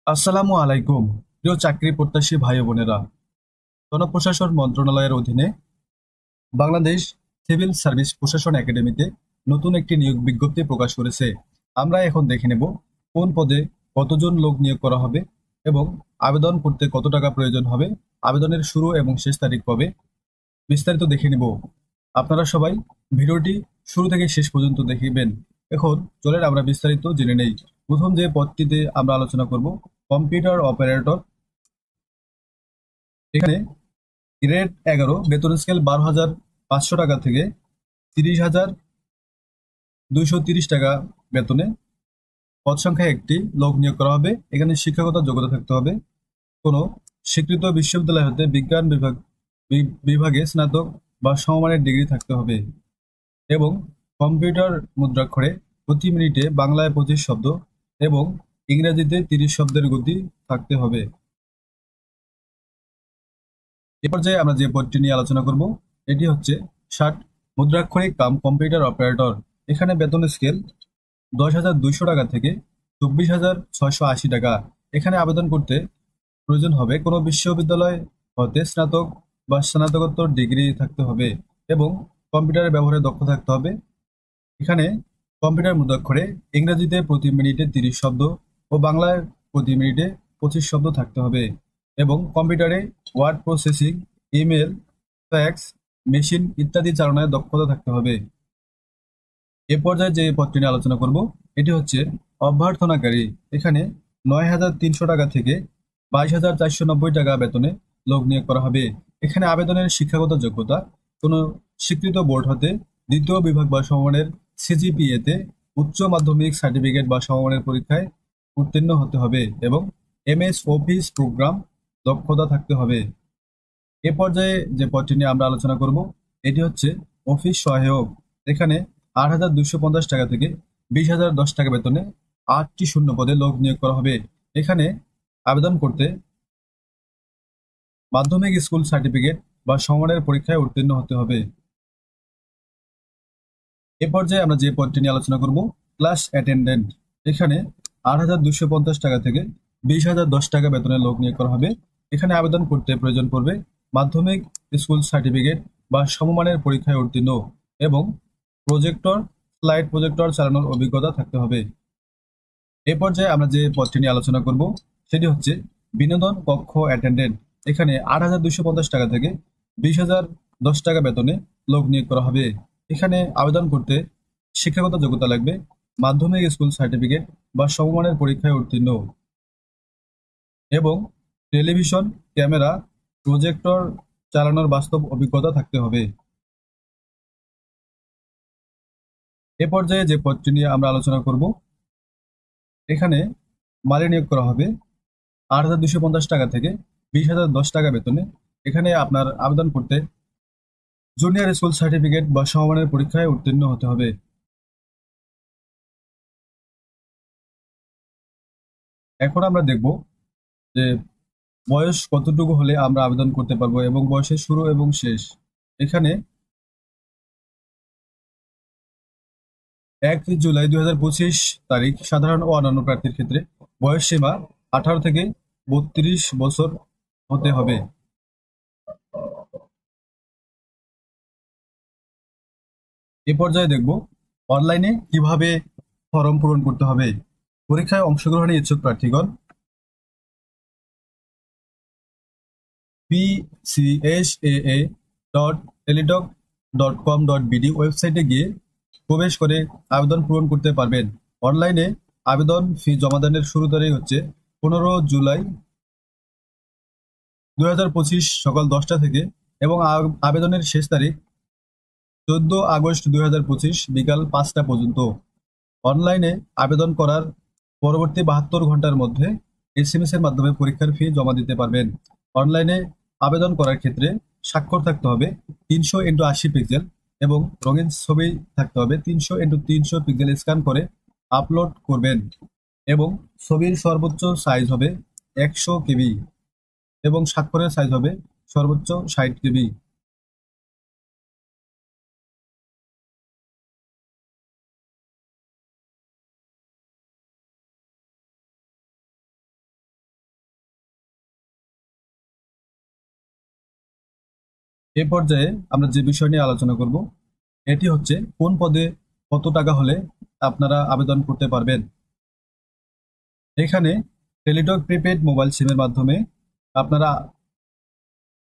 আসসালামু আলাইকুম। প্রিয় চাকরি প্রত্যাশী ভাই ও বোনেরা, জনপ্রশাসন মন্ত্রণালয়ের অধীনে বাংলাদেশ সিভিল সার্ভিস প্রশাসন একাডেমিতে নতুন একটি নিয়োগ বিজ্ঞপ্তি প্রকাশ করেছে। আমরা এখন দেখে নেব কোন পদে কতজন লোক নিয়োগ করা হবে এবং আবেদন করতে কত টাকা প্রয়োজন হবে, আবেদনের শুরু এবং শেষ তারিখ কবে, বিস্তারিত দেখে নেব। আপনারা সবাই ভিডিওটি শুরু থেকে শেষ পর্যন্ত দেখবেন। এখন চলেন আমরা বিস্তারিত জেনে নেই। প্রথম যে পদটিতে আমরা আলোচনা করব, কম্পিউটার অপারেটর। এখানে গ্রেড 11, বেতন স্কেল 12,500 টাকা থেকে 30,230 টাকা বেতনে পদ সংখ্যা একটি লোক নিয়োগ করা হবে। এখানে শিক্ষাগত যোগ্যতা থাকতে হবে। কোনো স্বীকৃত বিশ্ববিদ্যালয় হতে বিজ্ঞান বিভাগে স্নাতক বা সমমানের ডিগ্রি থাকতে হবে এবং কম্পিউটার মুদ্রাক্ষরে প্রতি মিনিটে বাংলায় 25 শব্দ এবং ইংরেজিতে 30 শব্দের গতি থাকতে হবে। এ পর্যায়ে আমরা যে পদটি নিয়ে আলোচনা করব, এটি হচ্ছে 60 মুদ্রাক্ষরিক কাম কম্পিউটার অপারেটর। এখানে বেতন স্কেল 10,200 টাকা থেকে 24,680 টাকা। এখানে আবেদন করতে প্রয়োজন হবে কোনো বিশ্ববিদ্যালয় হতে স্নাতক বা স্নাতকোত্তর ডিগ্রি থাকতে হবে এবং কম্পিউটারের ব্যবহারে দক্ষ থাকতে হবে। এখানে কম্পিউটার মুদ্রাক্ষরে ইংরেজিতে প্রতি মিনিটে 30 শব্দ ও বাংলায় প্রতি মিনিটে 25 শব্দ থাকতে হবে এবং কম্পিউটারে word processing, email, fax, machine ইত্যাদি চালনায় দক্ষতা থাকতে হবে। এ পর্যায়ে যে পদটি নিয়ে আলোচনা করব, এটি হচ্ছে অভ্যর্থনাকারী। এখানে 9,300 টাকা থেকে 22,490 টাকা বেতনে লোক নিয়োগ করা হবে। এখানে আবেদনের শিক্ষাগত যোগ্যতা কোনো স্বীকৃত বোর্ড হতে দ্বিতীয় বিভাগ বা সমমানের সিজিপিএতে উচ্চ মাধ্যমিক সার্টিফিকেট বা সমমানের পরীক্ষায় উত্তীর্ণ হতে হবে এবং এমএস অফিস প্রোগ্রাম দক্ষতা থাকতে হবে। এ পর্যায়ে যে পদটি নিয়ে আমরা আলোচনা করব, এটি হচ্ছে অফিস সহায়ক। এখানে 8,250 টাকা থেকে 20,010 টাকা বেতনে 8টি শূন্য পদে লোক নিয়োগ করা হবে। এখানে আবেদন করতে মাধ্যমিক স্কুল সার্টিফিকেট বা সমমানের পরীক্ষায় উত্তীর্ণ হতে হবে। এ পর্যায়ে আমরা যে পদটি নিয়ে আলোচনা করব, ক্লাস অ্যাটেন্ডেন্ট। এখানে 8,250 টাকা থেকে 20,010 টাকা বেতনে লোক নিয়োগ করা হবে। এখানে আবেদন করতে প্রয়োজন পড়বে মাধ্যমিক স্কুল সার্টিফিকেট বা সমমানের পরীক্ষায় উত্তীর্ণ এবং প্রজেক্টর, স্লাইড প্রজেক্টর চালানোর অভিজ্ঞতা থাকতে হবে। এ পর্যায়ে আমরা যে পদটি নিয়ে আলোচনা করব, সেটি হচ্ছে বিনোদন কক্ষ অ্যাটেন্ডেন্ট। এখানে 8,250 টাকা থেকে 20,010 টাকা বেতনে লোক নিয়োগ করা হবে। এখানে আবেদন করতে শিক্ষাগত যোগ্যতা লাগবে মাধ্যমিক স্কুল সার্টিফিকেট বা সমমানের পরীক্ষায় উত্তীর্ণ এবং টেলিভিশন, ক্যামেরা, প্রজেক্টর চালানোর বাস্তব অভিজ্ঞতা থাকতে হবে। এ পর্যায়ে যে পদটি নিয়ে আমরা আলোচনা করব, এখানে মালি নিয়োগ করা হবে 8,250 টাকা থেকে 20,010 টাকা বেতনে। এখানে আপনার আবেদন করতে জুনিয়র স্কুল সার্টিফিকেট বা সমমানের পরীক্ষায় উত্তীর্ণ হতে হবে। এখন আমরা দেখব যে বয়স কতটুকু হলে আমরা আবেদন করতে পারবো এবং বয়সের শুরু এবং শেষ। এখানে 1 জুলাই 2025 তারিখ সাধারণ ও অন্যান্য প্রার্থীর ক্ষেত্রে বয়স সীমা 18 থেকে 32 বছর হতে হবে। এ পর্যায়ে দেখব অনলাইনে কিভাবে ফর্ম পূরণ করতে হবে। পরীক্ষায় অংশগ্রহণে ইচ্ছুক প্রার্থীগণ pcsaa.teledoc.com.bd ওয়েবসাইটে গিয়ে প্রবেশ করে আবেদন পূরণ করতে পারবেন। অনলাইনে আবেদন ফি জমা দানের শুরু তারিখ হচ্ছে 15 জুলাই 2025 সকাল 10টা থেকে এবং আবেদনের শেষ তারিখ 14 আগস্ট 2025 বিকাল 5টা পর্যন্ত। অনলাইনে আবেদন করার পরবর্তী 72 ঘন্টার মধ্যে এসএমএস এর মাধ্যমে পরীক্ষার ফি জমা দিতে পারবেন। অনলাইনে আবেদন করার ক্ষেত্রে স্বাক্ষর থাকতে হবে 300x80 পিক্সেল এবং রঙিন ছবি থাকতে হবে 300x300 পিক্সেল স্ক্যান করে আপলোড করবেন এবং ছবির সর্বোচ্চ সাইজ হবে 100 কেবি এবং স্বাক্ষরের সাইজ হবে সর্বোচ্চ 60 কেবি। এই পর্যায়ে আমরা যে বিষয় নিয়ে আলোচনা করব এটি হচ্ছে কোন পদে কত টাকা হলে আপনারা আবেদন করতে পারবেন। এখানে টেলিটক প্রিপেড মোবাইল সিমের মাধ্যমে আপনারা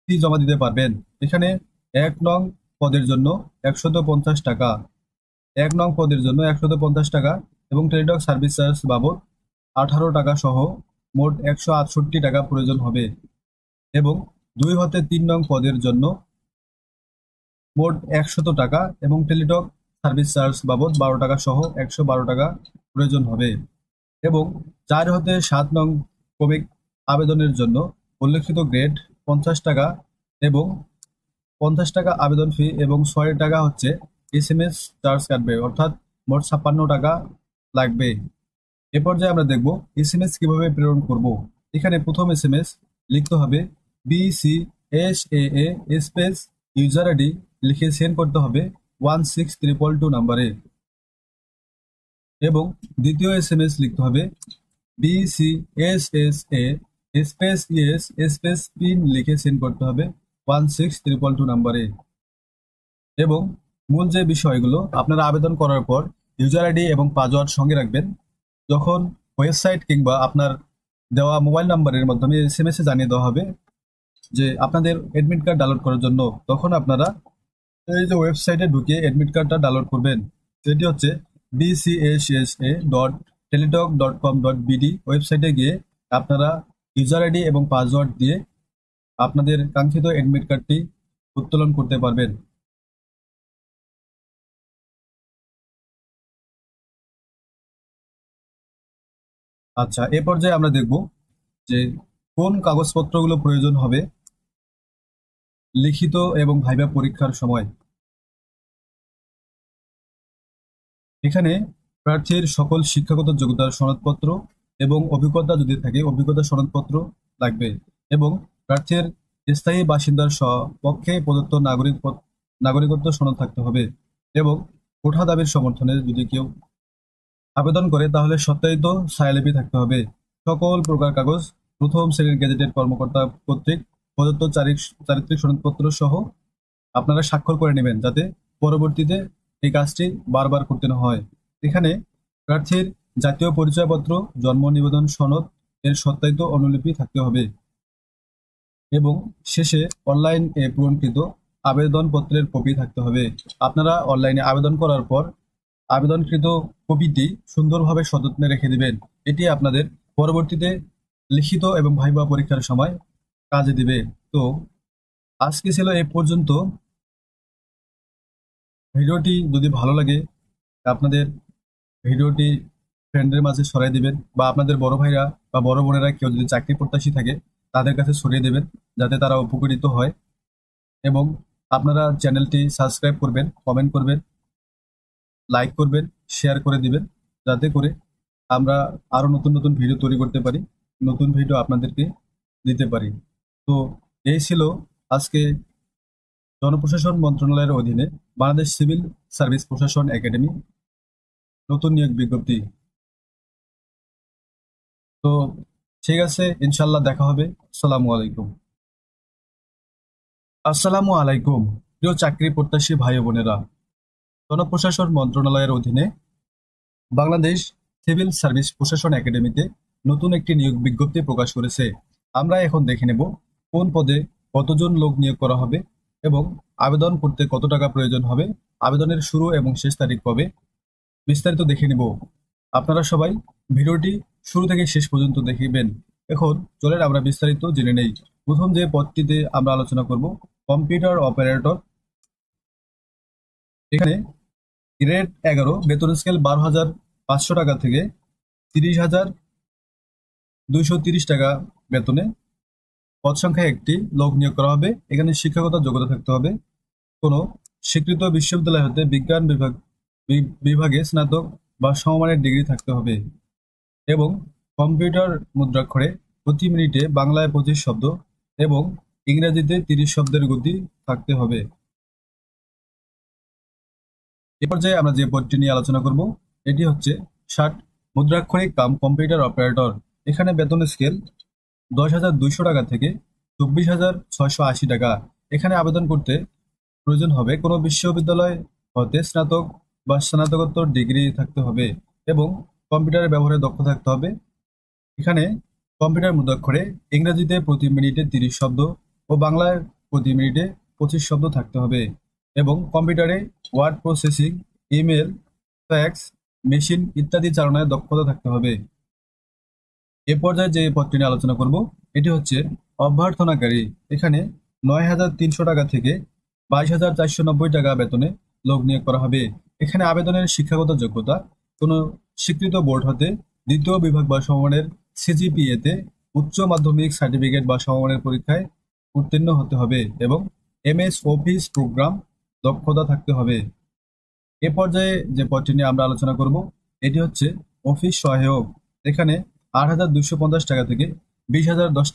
ফি জমা দিতে পারবেন। এখানে ১ নং পদের জন্য ১৫০ টাকা, ১ নং পদের জন্য ১৫০ টাকা এবং টেলিটক সার্ভিস চার্জ বাবদ 18 টাকা সহ মোট ১৬৮ টাকা প্রয়োজন হবে এবং ২ হতে ৩ নং পদের জন্য মোট ১০০ টাকা এবং টেলিটক সার্ভিস চার্জ বাবদ ১২ টাকা সহ ১১২ টাকা প্রয়োজন হবে এবং ৪ হতে ৭ নং ক্রমিক আবেদনের জন্য উল্লেখিত গ্রেড ৫০ টাকা এবং ৫০ টাকা আবেদন ফি এবং ৬ টাকা হচ্ছে SMS চার্জ কাটবে, অর্থাৎ মোট ৫৬ টাকা লাগবে। এ পর্যায়ে আমরা দেখব SMS কিভাবে প্রেরণ করব। এখানে প্রথম SMS লিখতে হবে BCSAA স্পেস ইউজার আইডি লিখে সেন্ড করতে হবে 16222 নাম্বারে এবং দ্বিতীয় SMS লিখতে হবে BCSSA space ES space PIN লিখে সেন্ড করতে হবে 16322 নাম্বারে এবং মূল যে বিষয়গুলো আপনারা আবেদন করার পর ইউজার আইডি এবং পাসওয়ার্ড সঙ্গে রাখবেন। যখন ওয়েবসাইট কিংবা আপনার দেওয়া মোবাইল নাম্বারের মাধ্যমে SMS জানিয়ে দেওয়া হবে যে আপনাদের অ্যাডমিট কার্ড ডাউনলোড করার জন্য, তখন আপনারা এই যে ওয়েবসাইটে ঢুকে অ্যাডমিট কার্ডটা ডাউনলোড করবেন। সেটি হচ্ছে bcsa.teletalk.com.bd ওয়েবসাইটে গিয়ে আপনারা ইউজার আইডি এবং পাসওয়ার্ড দিয়ে আপনাদের কাঙ্ক্ষিত অ্যাডমিট কার্ডটি উত্তোলন করতে পারবেন। আচ্ছা, এ পর্যায়ে আমরা দেখব যে কোন কাগজপত্রগুলো প্রয়োজন হবে লিখিত এবং ভাইভা পরীক্ষার সময়। এখানে প্রার্থীর সকল শিক্ষাগত যোগ্যতার সনদপত্র এবং অভিজ্ঞতা যদি থাকে অভিজ্ঞতার সনদপত্র লাগবে এবং প্রার্থীর স্থায়ী বাসিন্দার পক্ষে প্রদত্ত নাগরিকত্ব সনদ থাকতে হবে এবং কোঠা দাবির সমর্থনে যদি কেউ আবেদন করে তাহলে সত্যায়িত ছায়ালিপি থাকতে হবে। সকল প্রকার কাগজ প্রথম শ্রেণীর গেজেটেড কর্মকর্তা কর্তৃক প্রদত্ত চারিত্রিক সনদপত্র সহ আপনারা স্বাক্ষর করে নেবেন, যাতে পরবর্তীতে এই কাজটি বারবার করতে না হয়। এখানে প্রার্থীর জাতীয় পরিচয়পত্র, জন্ম নিবন্ধন সনদ এর সত্যায়িত অনুলিপি থাকতে হবে এবং শেষে অনলাইন পূরণকৃত আবেদনপত্রের কপি থাকতে হবে। আপনারা অনলাইনে আবেদন করার পর আবেদনকৃত কপিটি সুন্দরভাবে সযত্নে রেখে দিবেন। এটি আপনাদের পরবর্তীতে লিখিত এবং ভাইভা পরীক্ষার সময় কাজে দিবে। তো আজকে ছিল এ পর্যন্ত। ভিডিওটি যদি ভালো লাগে আপনাদের ভিডিওটি ফ্রেন্ডের মাঝে ছড়াই দিবেন বা আপনাদের বড় ভাইরা বা বড় বোনেরা কেউ যদি চাকরি প্রত্যাশী থাকে তাদের কাছে ছড়িয়ে দেবেন, যাতে তারা উপকৃত হয় এবং আপনারা চ্যানেলটি সাবস্ক্রাইব করবেন, কমেন্ট করবেন, লাইক করবেন, শেয়ার করে দিবেন, যাতে করে আমরা আরো নতুন নতুন ভিডিও তৈরি করতে পারি, নতুন ভিডিও আপনাদেরকে দিতে পারি। তো এই ছিল আজকে জনপ্রশাসন মন্ত্রণালয়ের অধীনে বাংলাদেশ সিভিল সার্ভিস প্রশাসন একাডেমি নতুন নিয়োগ বিজ্ঞপ্তি। তো ঠিক আছে, ইনশাল্লাহ দেখা হবে। আসসালামু আলাইকুম। আসসালামু আলাইকুম প্রিয় চাকরি প্রত্যাশী ভাই ও বোনেরা, জনপ্রশাসন মন্ত্রণালয়ের অধীনে বাংলাদেশ সিভিল সার্ভিস প্রশাসন একাডেমিতে নতুন একটি নিয়োগ বিজ্ঞপ্তি প্রকাশ করেছে। আমরা এখন দেখে নেব কোন পদে কতজন লোক নিয়োগ করা হবে এবং আবেদন করতে কত টাকা প্রয়োজন হবে, আবেদনের শুরু এবং শেষ তারিখ কবে, বিস্তারিত দেখে নেব। আপনারা সবাই ভিডিওটি শুরু থেকে শেষ পর্যন্ত দেখবেন। এখন চলেন আমরা বিস্তারিত জেনে নেই। প্রথম যে পদটিতে আমরা আলোচনা করব কম্পিউটার অপারেটর। এখানে গ্রেড 11 বেতন স্কেল 12,500 টাকা থেকে 30,230 টাকা বেতনে পদ সংখ্যা একটি লোক নিয়োগ করা হবে। এখানে শিক্ষাগত যোগ্যতা থাকতে হবে কোনো স্বীকৃত বিশ্ববিদ্যালয় হতে বিজ্ঞান বিভাগে স্নাতক বা সমমানের ডিগ্রি থাকতে হবে এবং কম্পিউটার মুদ্রাক্ষরে প্রতি মিনিটে বাংলায় 25 শব্দ এবং ইংরেজিতে 30 শব্দের গতি থাকতে হবে। এ পর্যায়ে আমরা যে পদটি নিয়ে আলোচনা করব এটি হচ্ছে 60 মুদ্রাক্ষরিক কাম কম্পিউটার অপারেটর। এখানে বেতন স্কেল 10,200 টাকা থেকে 24,680 টাকা। এখানে আবেদন করতে প্রয়োজন হবে কোনো বিশ্ববিদ্যালয় হতে স্নাতক বা স্নাতকোত্তর ডিগ্রি থাকতে হবে এবং কম্পিউটারের ব্যবহারে দক্ষ থাকতে হবে। এখানে কম্পিউটার মুদ্রাক্ষরে ইংরেজিতে প্রতি মিনিটে 30 শব্দ ও বাংলায় প্রতি মিনিটে 25 শব্দ থাকতে হবে এবং কম্পিউটারে word processing, email, fax, machine ইত্যাদি চালনায় দক্ষতা থাকতে হবে। এ পর্যায়ে যে পদটি নিয়ে আলোচনা করব এটি হচ্ছে অভ্যর্থনাকারী। এখানে 9,300 টাকা থেকে 22,490 টাকা বেতনে লোক নিয়োগ করা হবে। এখানে আবেদনের শিক্ষাগত যোগ্যতা কোনো স্বীকৃত বোর্ড হতে দ্বিতীয় বিভাগ বা সমমানের সিজিপিএ তে উচ্চ মাধ্যমিক সার্টিফিকেট বা সমমানের পরীক্ষায় উত্তীর্ণ হতে হবে এবং এমএস অফিস প্রোগ্রাম দক্ষতা থাকতে হবে। এ পর্যায়ে যে পদটি নিয়ে আমরা আলোচনা করব এটি হচ্ছে অফিস সহায়ক। এখানে 8,250 টাকা থেকে 20,010 টাকা